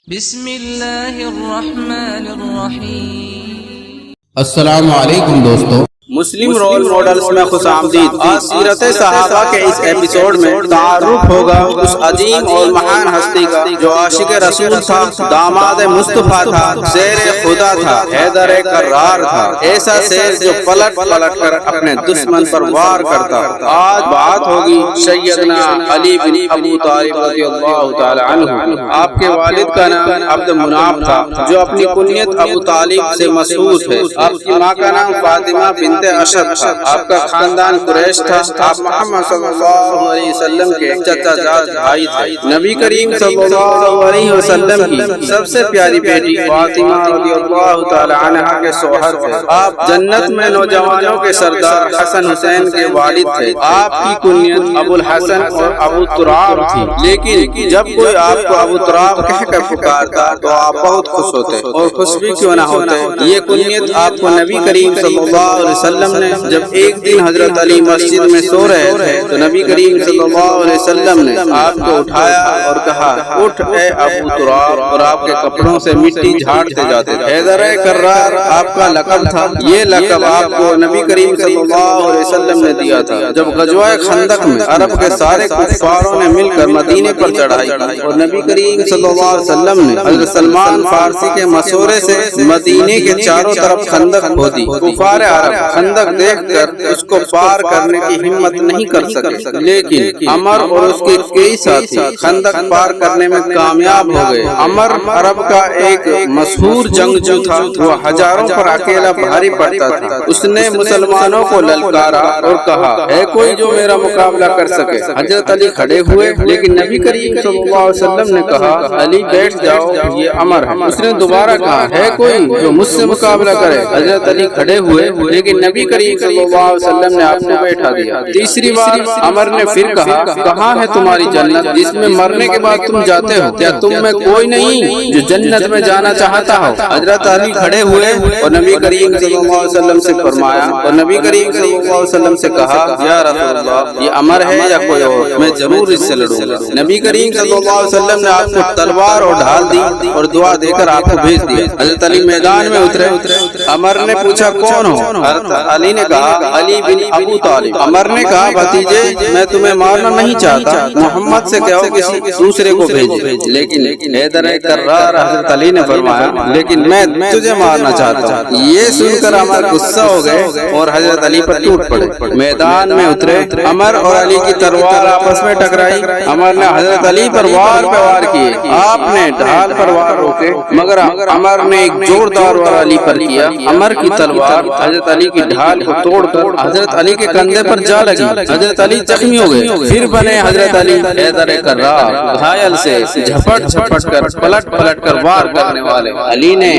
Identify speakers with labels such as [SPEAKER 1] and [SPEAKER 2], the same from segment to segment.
[SPEAKER 1] بسم اللہ الرحمن الرحیم۔
[SPEAKER 2] السلام علیکم دوستو،
[SPEAKER 3] مسلم رول ماڈلز میں خوش آمدید۔ آج سیرت صحابہ کے اس ایپیسوڈ میں تعارف ہوگا اس عظیم اور مہان ہستی کا جو عاشق رسول تھا، داماد مصطفیٰ تھا، شیر خدا تھا، حیدر کرار تھا، ایسا شیر جو پلٹ پلٹ کر اپنے دشمن پر وار کرتا۔ آج بات ہوگی سیدنا علی بن ابی طالب رضی اللہ تعالی عنہ۔ آپ کے والد کا نام عبد مناف تھا جو اپنی کنیت ابو طالب سے مشہور ہے۔ آپ کی ماں کا نام فاطمہ بنت اشد تھا۔ آپ کا خاندان قریش تھا۔ آپ محمد صلی اللہ علیہ وسلم کے چچا جاد بھائی تھے۔ نبی کریم صلی اللہ علیہ وسلم کی سب سے پیاری بیٹی فاطمہ رضی اللہ تعالی عنہا کے شوہر تھے۔ آپ جنت میں نوجوانوں کے سردار حسن حسین کے والد تھے۔ آپ کی کنیت ابو الحسن اور ابو تراب تھی، لیکن جب کوئی آپ کو ابو تراب کہہ کر پکارتا تو آپ بہت خوش ہوتے، اور خوش بھی کیوں نہ ہوتے۔ یہ کنیت آپ کو نبی کریم صلی اللہ علیہ وسلم نے جب ایک دن حضرت علی مسجد میں سو رہے تھے تو نبی کریم صلی اللہ علیہ وسلم نے آپ کو اٹھایا اور کہا، اٹھ اے ابو تراب، اور آپ کے کپڑوں سے مٹی جھاڑتے جاتے۔ حیدر کرار آپ کا لقب تھا۔ یہ لقب آپ کو نبی کریم صلی اللہ علیہ وسلم نے دیا تھا جب غزوہ خندق میں عرب کے سارے کفاروں نے مل کر مدینے پر چڑھائی کی، اور نبی کریم صلی اللہ علیہ وسلم نے حضرت سلمان فارسی کے مشورے سے مدینے کے چاروں طرف خندق کھودی۔ کفار عرب خندق دیکھ کر اس کو پار کرنے کی ہمت نہیں کر سکے، لیکن عمر اور اس کے کئی ساتھی خندق پار کرنے میں کامیاب ہو گئے۔ عمر عرب کا ایک مشہور جنگجو تھا، وہ ہزاروں پر اکیلا بھاری پڑتا تھا۔ اس نے مسلمانوں کو للکارا اور کہا، ہے کوئی جو میرا مقابلہ کر سکے؟ حضرت علی کھڑے ہوئے، لیکن نبی کریم صلی اللہ علیہ وسلم نے کہا، علی بیٹھ جاؤ، یہ عمر ہے۔ اس نے دوبارہ کہا، ہے کوئی جو مجھ سے مقابلہ کرے؟ حضرت علی کھڑے ہوئے، لیکن نبی کریم صلی اللہ علیہ وسلم نے آپ کو بیٹھا دیا۔ تیسری بار عمر نے پھر کہا، کہاں ہے تمہاری جنت جس میں مرنے کے بعد تم جاتے ہو؟ کیا تم میں کوئی نہیں جو جنت میں جانا چاہتا ہو؟ حضرت علی کھڑے ہوئے اور نبی کریم صلی اللہ علیہ وسلم سے فرمایا، اور نبی کریم صلی اللہ علیہ وسلم سے کہا، یا رسول اللہ، یہ عمر ہے یا کوئی اور؟ میں ضرور اس سے لڑوں گا۔ نبی کریم صلی اللہ علیہ وسلم نے آپ کو تلوار اور ڈھال دی اور دعا دے کر آپ کو بھیج دیا۔ حضرت علی میدان میں اترے۔ عمر نے پوچھا، کون ہو؟ حضرت علی نے کہا، علی بن ابو طالب۔ عمر نے کہا، بھتیجے، میں تمہیں مارنا نہیں چاہتا، محمد سے کہو کسی دوسرے کو بھیجے۔ لیکن حیدر کرار حضرت علی نے فرمایا، لیکن میں تجھے مارنا چاہتا ہوں۔ یہ سن کر عمر غصہ ہو گئے اور حضرت علی پر ٹوٹ پڑے۔ میدان میں اترے، عمر اور علی کی تلوار آپس میں ٹکرائی۔ عمر نے حضرت علی پر وار پہ وار کیے، آپ نے ڈھال پر وار روکے، مگر عمر نے ایک زوردار وار علی پر کیا۔ عمر کی تلوار حضرت علی کی ڈھال کو توڑ کر حضرت علی کے کندھے پر جا لگی۔ حضرت علی زخمی ہو گئے۔ پھر بنے حضرت علی حیدر کرار، گھائل سے جھپٹ جھپٹ کر پلٹ پلٹ کر وار کرنے والے۔ علی نے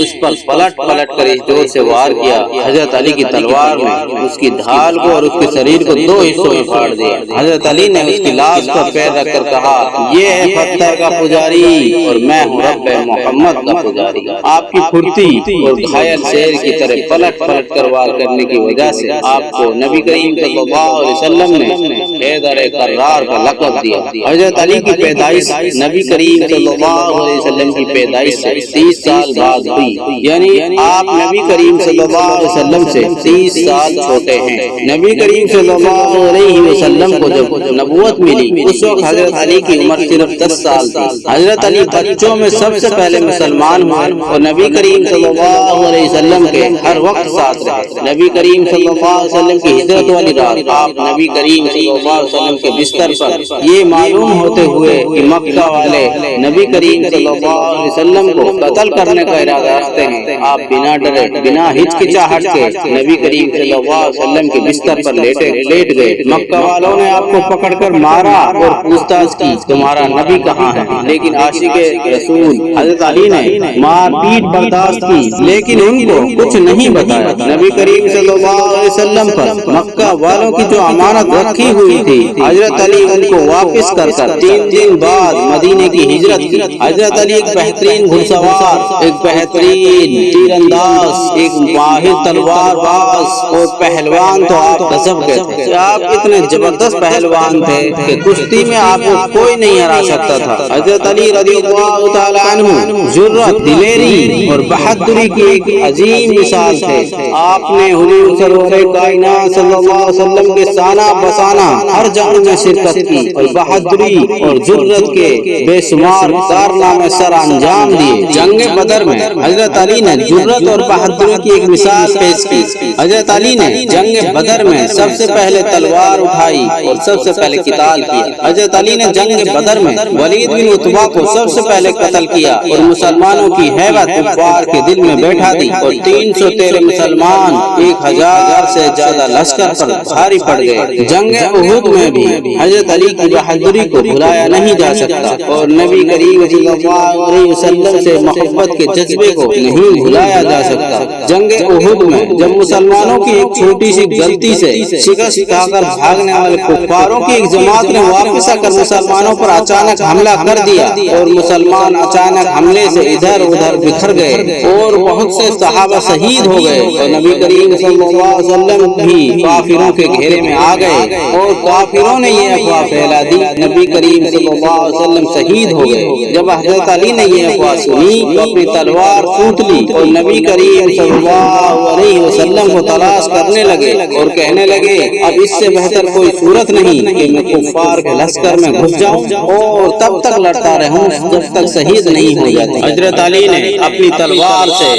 [SPEAKER 3] اس پر پلٹ پلٹ کر اس جوش سے وار کیا، حضرت علی کی تلوار نے اس کی ڈھال کو اور اس کے شریر کو دو حصوں میں پھاڑ دیا۔ حضرت علی نے اس کی لاش پر پیر رکھ کر کہا، یہ ہے پتھر کا پجاری اور میں ہوں رب محمد کا پجاری۔ آپ کی پھرتی اور گھائل شیر کی طرح پلٹ پلٹ کر وار کرنے کی وجہ سے آپ کو نبی کریم صلی اللہ علیہ وسلم نے حیدر کرار کا لقب دیا۔ حضرت علی کی پیدائش نبی کریم صلی اللہ علیہ وسلم کی پیدائش سے 30 سال بعد ہوئی، یعنی آپ نبی کریم صلی اللہ علیہ وسلم سے 30 سال چھوٹے ہیں۔ نبی کریم صلی اللہ علیہ وسلم کو جب نبوت ملی اس وقت حضرت علی کی عمر صرف 10 سال تھی۔ حضرت علی بچوں میں سب سے پہلے مسلمان ہوئے اور نبی کریم صلی اللہ علیہ وسلم کے ہر وقت ساتھ رہے۔ نبی کریم صلی اللہ علیہ وسلم کی ہجرت والی رات آپ نبی کریم صلی اللہ علیہ وسلم کے بستر پر یہ معلوم ہوتے ہوئے کہ مکہ والے نبی کریم صلی اللہ علیہ وسلم کو قتل کرنے کا ارادہ رکھتے ہیں، آپ بنا ڈرے بنا ہچکچاہٹ کے نبی کریم صلی اللہ علیہ وسلم کے بستر پر لیٹ گئے۔ مکہ والوں نے آپ کو پکڑ کر مارا اور پوچھ تاچھ کی، تمہارا نبی کہاں ہے؟ لیکن عاشق رسول حضرت علی نے مار پیٹ برداشت کی، لیکن ان کو کچھ نہیں بتایا۔ نبی کریم صلی اللہ علیہ وسلم پر مکہ والوں کی جو امانت رکھی ہوئی ہوئی تھی، حضرت علی ان کو واپس کر 3 دن بعد مدینے کی ہجرت کی۔ حضرت علی ایک بہترین گھڑ سوار، ایک بہترین تیر انداز، ایک ماہر تلوار باز اور پہلوان تو آپ گزب گئے تھے۔ آپ اتنے زبردست پہلوان تھے کہ کشتی میں آپ کو کوئی نہیں ہرا سکتا تھا۔ حضرت علی رضی اللہ تعالی عنہ جرأت، دلیری اور بہادری کی ایک عظیم مثال تھے۔ آپ نے حضور سرور کائنات صلی اللہ علیہ وسلم کے سانہ بسانہ ہر جنگ میں شرکت کی اور بہادری اور جرأت کے بے شمار کارنامے سر انجام دیے۔ جنگ بدر میں حضرت علی نے جرأت اور بہادری کی ایک مثال پیش کی۔ حضرت علی نے جنگ بدر میں سب سے پہلے تلوار اٹھائی اور سب سے پہلے قتال کیا۔ حضرت علی نے جنگ بدر میں ولید بن عتبہ کو سب سے پہلے قتل کیا اور مسلمانوں کی ہیبت کفار کے دل میں بیٹھا دی اور 313 مسلمان 1000 سے زیادہ لشکر پر بھاری پڑ گئے۔ جنگ احد میں بھی حضرت علی کی بہادری کو بھلایا نہیں جا سکتا اور نبی کریم صلی اللہ علیہ وسلم سے محبت کے جذبے کو نہیں بھلایا جا سکتا۔ جنگ احد میں جب مسلمانوں کی ایک چھوٹی سی غلطی سے شکست کھا کر بھاگنے والے کفاروں کی ایک جماعت نے واپس آ کر مسلمانوں پر اچانک حملہ کر دیا اور مسلمان اچانک حملے سے ادھر ادھر بکھر گئے اور بہت سے صحابہ شہید ہو گئے اور نبی کریم صلی اللہ علیہ وسلم بھی کافروں کے گھیرے میں آ گئے اور کافروں نے یہ افواہ پھیلا دی نبی کریم صلی اللہ علیہ وسلم شہید ہو گئے۔ جب حضرت علی نے یہ افواہ سنی تو اپنی تلوار پھونک لی اور نبی کریم صلی اللہ علیہ وسلم کو تلاش کرنے لگے اور کہنے لگے اب اس سے بہتر کوئی صورت نہیں کہ میں کفار کے لشکر میں گھس جاؤں اور تب تک لڑتا رہوں جب تک شہید نہیں ہو جاتے۔ حضرت علی نے اپنی تلوار سے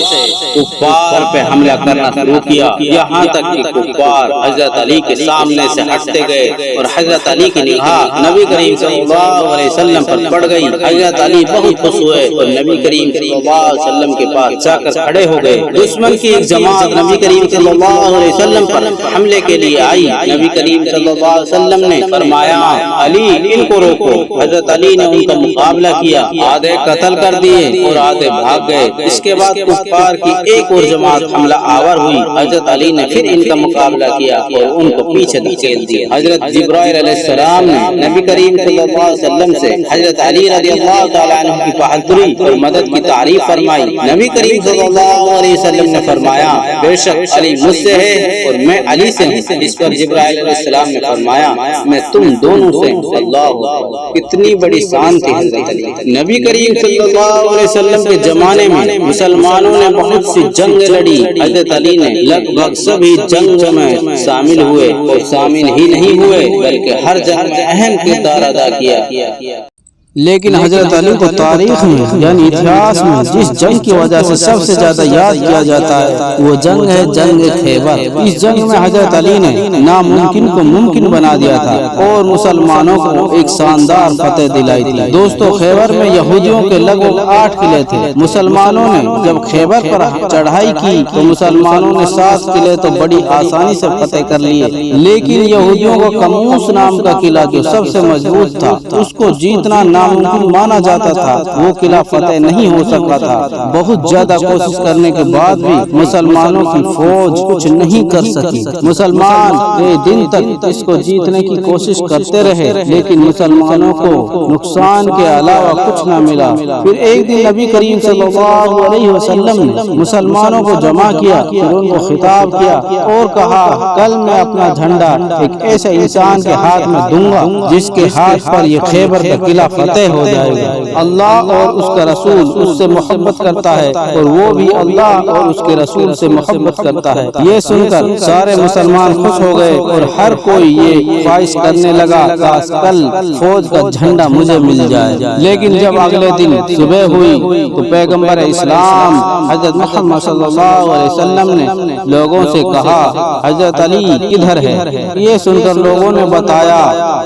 [SPEAKER 3] کفار پہ حملہ کرنا شروع کیا، یہاں تک کہ کفار حضرت علی کے سامنے سے ہٹتے گئے اور حضرت علی کی نگاہ نبی کریم صلی اللہ علیہ وسلم پر پڑ گئی۔ حضرت علی بہت خوش ہوئے اور نبی کریم صلی اللہ علیہ وسلم کے پاس جا کر کھڑے ہو گئے۔ دشمن کی ایک جماعت نبی کریم صلی اللہ علیہ وسلم پر حملے کے لیے آئی۔ نبی کریم صلی اللہ علیہ وسلم نے فرمایا علی ان کو روکو۔ حضرت علی نے ان کا مقابلہ کیا، آدھے قتل کر دیے اور آدھے بھاگ گئے۔ اس کے بعد کفار کی ایک اور جماعت حملہ آور ہوئی۔ حضرت علی نے پھر ان کا مقابلہ کیا اور ان کو پیچھے دھکیل دیا۔ حضرت جبرائیل علیہ السلام نے نبی کریم صلی اللہ علیہ وسلم سے حضرت علی رضی اللہ تعالیٰ عنہ کی بہادری اور مدد کی تعریف فرمائی۔ نبی کریم صلی اللہ علیہ وسلم نے فرمایا بے شک علی مجھ سے ہے اور میں علی سے ہوں۔ اس پر جبرائیل علیہ السلام نے فرمایا میں تم دونوں سے ہوں۔ اللہ کتنی بڑی شان تھی حضرت علی۔ نبی کریم صلی اللہ علیہ وسلم کے زمانے میں مسلمانوں نے بہت سی جنگ لڑی۔ حضرت علی نے لگ بھگ سبھی جنگ میں شامل ہوئے اور شامل ہی نہیں ہوئے بلکہ ہر جنگ میں اہم کردار ادا کیا۔
[SPEAKER 2] لیکن حضرت علی کو تاریخ میں یعنی اتہاس میں جس جنگ کی وجہ سے سب سے زیادہ یاد کیا جاتا ہے وہ جنگ ہے جنگ خیبر۔ اس جنگ میں حضرت علی نے ناممکن کو ممکن بنا دیا تھا اور مسلمانوں کو ایک شاندار فتح دلائی تھی۔ دوستو خیبر میں یہودیوں کے لگ بھگ 8 قلعے تھے۔ مسلمانوں نے جب خیبر پر چڑھائی کی تو مسلمانوں نے 7 قلعے تو بڑی آسانی سے فتح کر لیے، لیکن یہودیوں کو کموس نام کا قلعہ جو سب سے مضبوط تھا اس کو جیتنا ناممکن مانا جاتا تھا۔ وہ قلعہ فتح نہیں ہو سکا تھا۔ بہت زیادہ کوشش کرنے کے بعد بھی مسلمانوں کی فوج کچھ نہیں کر سکی۔ مسلمان کئی دن تک اس کو جیتنے کی کوشش کرتے رہے لیکن مسلمانوں کو نقصان کے علاوہ کچھ نہ ملا۔ پھر ایک دن نبی کریم صلی اللہ علیہ وسلم نے مسلمانوں کو جمع کیا، پھر ان کو خطاب کیا اور کہا کل میں اپنا جھنڈا ایک ایسے انسان کے ہاتھ میں دوں گا جس کے ہاتھ پر یہ خیبر کا قلعہ فتح ہو جائے گا۔ اللہ اور اس کا رسول اس سے محبت کرتا ہے اور وہ بھی اللہ اور اس کے رسول سے محبت کرتا ہے۔ یہ سن کر سارے مسلمان خوش ہو گئے اور ہر کوئی یہ خواہش کرنے لگا کاش کل فوج کا جھنڈا مجھے مل جائے۔ لیکن جب اگلے دن صبح ہوئی تو پیغمبر اسلام حضرت محمد صلی اللہ علیہ وسلم نے لوگوں سے کہا حضرت علی کدھر ہے؟ یہ سن کر لوگوں نے بتایا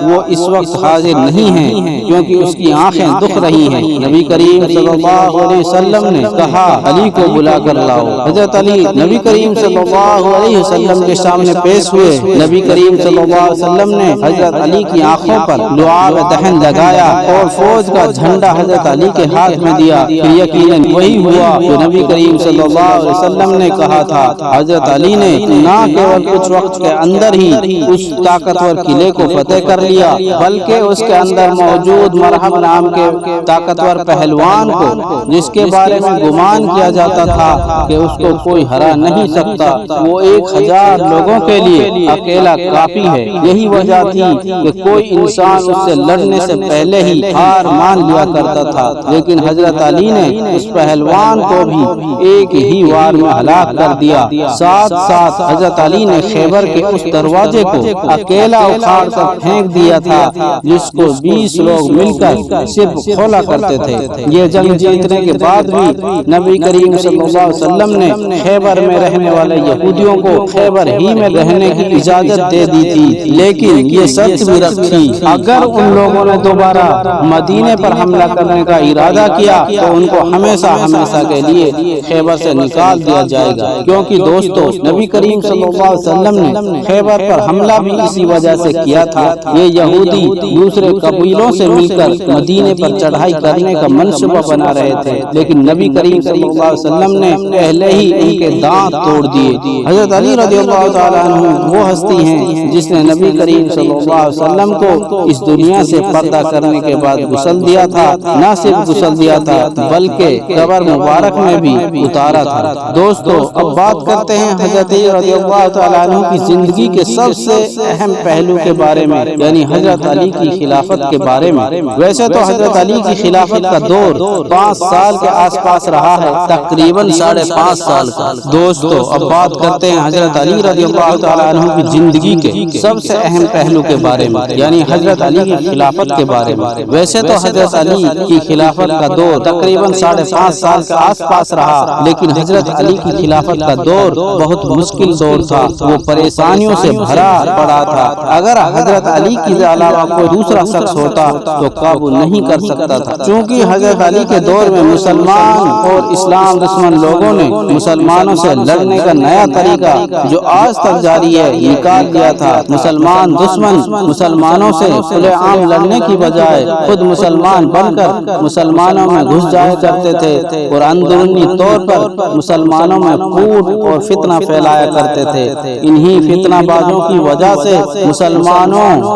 [SPEAKER 2] وہ اس وقت حاضر نہیں ہیں کیونکہ اس کی آنکھیں دکھ رہی ہیں۔ نبی کریم صلی اللہ علیہ وسلم نے کہا علی کو بلا کر لاؤ۔ حضرت علی نبی کریم صلی اللہ علیہ وسلم کے سامنے پیش ہوئے۔ نبی کریم صلی اللہ علیہ وسلم نے حضرت علی کی آنکھوں پر لعاب دہن لگایا اور فوج کا جھنڈا حضرت علی کے ہاتھ میں دیا۔ پھر یقیناً وہی ہوا جو نبی کریم صلی اللہ علیہ وسلم نے کہا تھا۔ حضرت علی نے نہ کیول کچھ وقت کے اندر ہی اس طاقتور قلعے کو فتح کر لیا بلکہ اس کے اندر موجود مرحب نام کے طاقتور پہلوان کو، جس کے بارے میں گمان کیا جاتا تھا کہ اس کو کوئی ہرا نہیں سکتا، وہ 1000 لوگوں کے لیے اکیلا کافی ہے۔ یہی وجہ تھی کہ کوئی انسان اس سے لڑنے سے پہلے ہی ہار مان لیا کرتا تھا، لیکن حضرت علی نے اس پہلوان کو بھی ایک ہی وار میں ہلاک کر دیا۔ ساتھ ساتھ حضرت علی نے خیبر کے اس دروازے کو اکیلا اکھاڑ کر پھینک دیا تھا جس کو 20 لوگ مل کر صرف کھولا کرتے تھے۔ یہ جنگ جیتنے کے بعد بھی نبی کریم صلی اللہ علیہ وسلم نے خیبر میں رہنے والے یہودیوں کو خیبر ہی میں رہنے کی اجازت دے دی تھی، لیکن یہ شرط بھی رکھی اگر ان لوگوں نے دوبارہ مدینے پر حملہ کرنے کا ارادہ کیا تو ان کو ہمیشہ ہمیشہ کے لیے خیبر سے نکال دیا جائے گا۔ کیونکہ دوستو نبی کریم صلی اللہ علیہ وسلم نے خیبر پر حملہ بھی اسی وجہ سے کیا تھا۔ یہ یہودی دوسرے قبیلوں سے مل کر مدینے پر چڑھائی کرنے کا منصوبہ بنا رہے تھے، لیکن نبی کریم صلی اللہ علیہ وسلم نے پہلے ہی ان کے دانت توڑ دیے۔ حضرت علی رضی اللہ تعالیٰ عنہ وہ ہستی ہیں جس نے نبی کریم صلی اللہ علیہ وسلم کو اس دنیا سے پردہ کرنے کے بعد غسل دیا تھا، نہ صرف غسل دیا تھا بلکہ قبر مبارک میں بھی اتارا تھا۔ دوستو اب بات کرتے ہیں حضرت علی رضی اللہ تعالیٰ عنہ کی زندگی کے سب سے اہم پہلو کے بارے میں، یعنی حضرت علی کی خلافت کے بارے میں۔ ویسے تو حضرت علی کی خلافت کا دور 5 سال کے آس پاس رہا ہے، تقریباً 5.5 سال کا۔ دوستو اب بات کرتے ہیں حضرت علی رضی اللہ تعالیٰ عنہ کی زندگی کے سب سے اہم پہلو کے بارے میں، یعنی حضرت علی کی خلافت کے بارے میں۔ ویسے تو حضرت علی کی خلافت کا دور تقریباً 5.5 سال کے آس پاس رہا، لیکن حضرت علی کی خلافت کا دور بہت مشکل دور تھا، وہ پریشانیوں سے بھرا پڑا تھا۔ اگر حضرت علی کے علاوہ کوئی دوسرا شخص ہوتا تو قابو نہیں کر سکتا تھا، چونکہ حضرت علی کے دور میں مسلمان اور اسلام دشمن لوگوں نے مسلمانوں سے لڑنے کا نیا طریقہ جو آج تک جاری ہے نکال دیا تھا۔ مسلمان دشمن مسلمانوں سے کھلے عام لڑنے کی بجائے خود مسلمان بن کر مسلمانوں میں گھس جایا کرتے تھے اور اندرونی طور پر مسلمانوں میں کوڑ اور فتنہ پھیلایا کرتے تھے۔ انہی فتنہ بازوں کی وجہ سے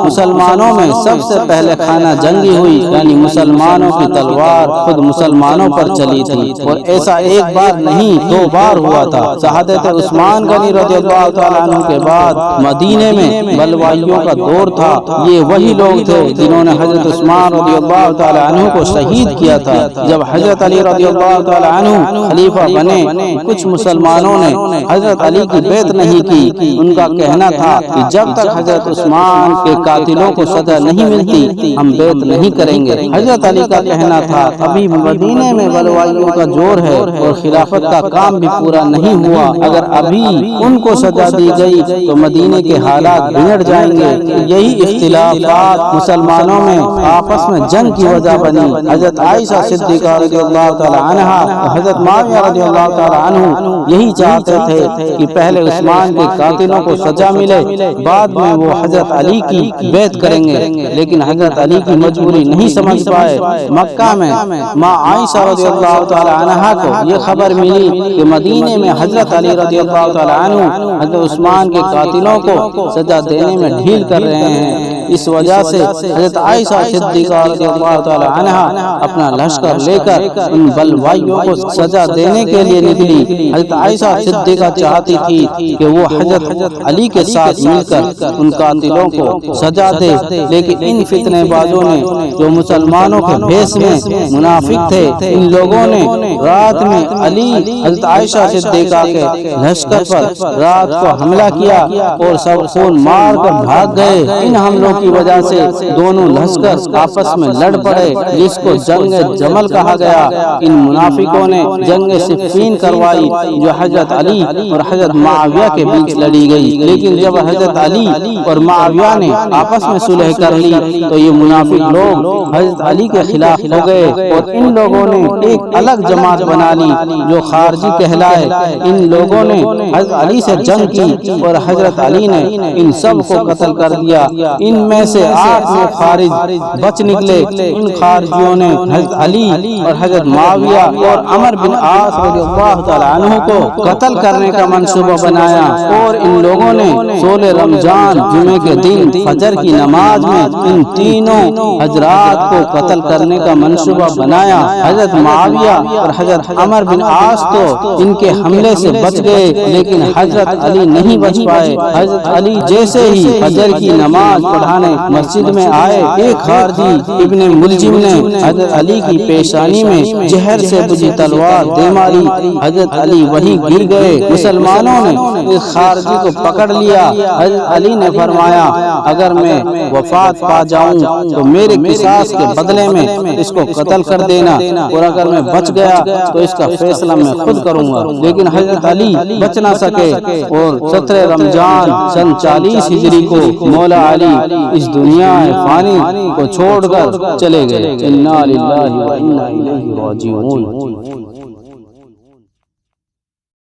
[SPEAKER 2] مسلمانوں میں سب سے پہلے خانہ جنگی ہوئی، یعنی مسلمانوں کی تلوار خود مسلمانوں پر چلی تھی، اور ایسا ایک بار نہیں 2 بار ہوا تھا۔ شہادت عثمان غنی رضی اللہ تعالیٰ عنہ کے بعد مدینے میں بلوائیوں کا دور تھا۔ یہ وہی لوگ تھے جنہوں نے حضرت عثمان رضی اللہ تعالیٰ عنہ کو شہید کیا تھا۔ جب حضرت علی رضی اللہ تعالیٰ عنہ خلیفہ بنے، کچھ مسلمانوں نے حضرت علی کی بیعت نہیں کی۔ ان کا کہنا تھا کہ جب تک حضرت عثمان کے قاتلوں کو سزا نہیں ملتی ہم بیعت نہیں کریں گے۔ حضرت علی کا کہنا تھا ابھی مدینے میں بلوائیوں کا زور ہے اور خلافت کا کام بھی پورا نہیں ہوا، اگر ابھی ان کو سزا دی گئی تو مدینے کے حالات بگڑ جائیں گے۔ یہی اختلافات مسلمانوں میں آپس میں جنگ کی وجہ بنی۔ حضرت عائشہ صدیقہ رضی اللہ تعالی عنہا اور حضرت معاویہ رضی اللہ تعالی عنہ یہی چاہتے تھے کہ پہلے عثمان کے قاتلوں کو سزا ملے، بعد میں وہ حضرت علی کی بیعت کریں گے، لیکن حضرت علی کی مجبوری نہیں سمجھ پائے۔ مکہ میں ماں عائشہ رضی اللہ تعالی عنہا کو یہ خبر ملی کہ مدینے میں حضرت علی رضی اللہ تعالی عنہ حضرت عثمان کے قاتلوں کو سزا دینے میں ڈھیل کر رہے ہیں۔ اس وجہ سے حضرت عائشہ صدیقہ رضی اللہ تعالی عنہا اپنا لشکر لے کر ان بلوائیوں کو سزا دینے کے لیے نکلی۔ حضرت عائشہ صدیقہ چاہتی تھی کہ وہ حضرت علی کے ساتھ مل کر ان قاتلوں کو سزا دے، لیکن ان فتنے بازوں نے جو مسلمانوں کے بھیس میں منافق تھے، ان لوگوں نے رات میں علی حضرت عائشہ صدیقہ کے لشکر پر رات کو حملہ کیا اور سب خون مار کر بھاگ گئے۔ ان حملوں کی وجہ سے دونوں لشکر آپس میں لڑ پڑے، جس کو جنگ جمل کہا گیا۔ ان منافقوں نے جنگ صفین کروائی جو حضرت علی اور حضرت معاویہ کے بیچ لڑی گئی، لیکن جب حضرت علی اور معاویہ نے آپس میں صلح کر لی تو یہ منافق لوگ حضرت علی کے خلاف ہو گئے اور ان لوگوں نے ایک الگ جماعت بنا لی جو خارجی کہلائے۔ ان لوگوں نے حضرت علی سے جنگ کی اور حضرت علی نے ان سب کو قتل کر دیا۔ ان میں سے 8 خارج بچ نکلے۔ ان خارجیوں نے حضرت علی اور حضرت معاویہ اور عمر بن عاص رضی اللہ تعالی عنہ کو قتل کرنے کا منصوبہ بنایا اور ان لوگوں نے 16 رمضان جمعے کے دن فجر کی نماز میں ان تینوں حضرات کو قتل کرنے کا منصوبہ بنایا۔ حضرت معاویہ اور حضرت عمر بن عاص تو ان کے حملے سے بچ گئے لیکن حضرت علی نہیں بچ پائے۔ حضرت علی جیسے ہی فجر کی نماز پڑھانے مسجد میں آئے، ایک خارجی ابن ملجم نے حضرت علی کی پیشانی میں زہر سے بجھی تلوار دے ماری۔ حضرت علی وہیں گر گئے۔ مسلمانوں نے اس خارجی کو پکڑ لیا۔ حضرت علی نے فرمایا اگر میں وفات پا جاؤں تو میرے قصاص کے بدلے میں اس کو قتل کر دینا، اور اگر میں بچ گیا تو اس کا فیصلہ میں خود کروں گا۔ لیکن حضرت علی بچ نہ سکے اور 17 رمضان سن 40 ہجری کو مولا علی اس دنیا فانی کو چھوڑ کر چلے گئے۔ انا للہ و انا الیہ راجعون۔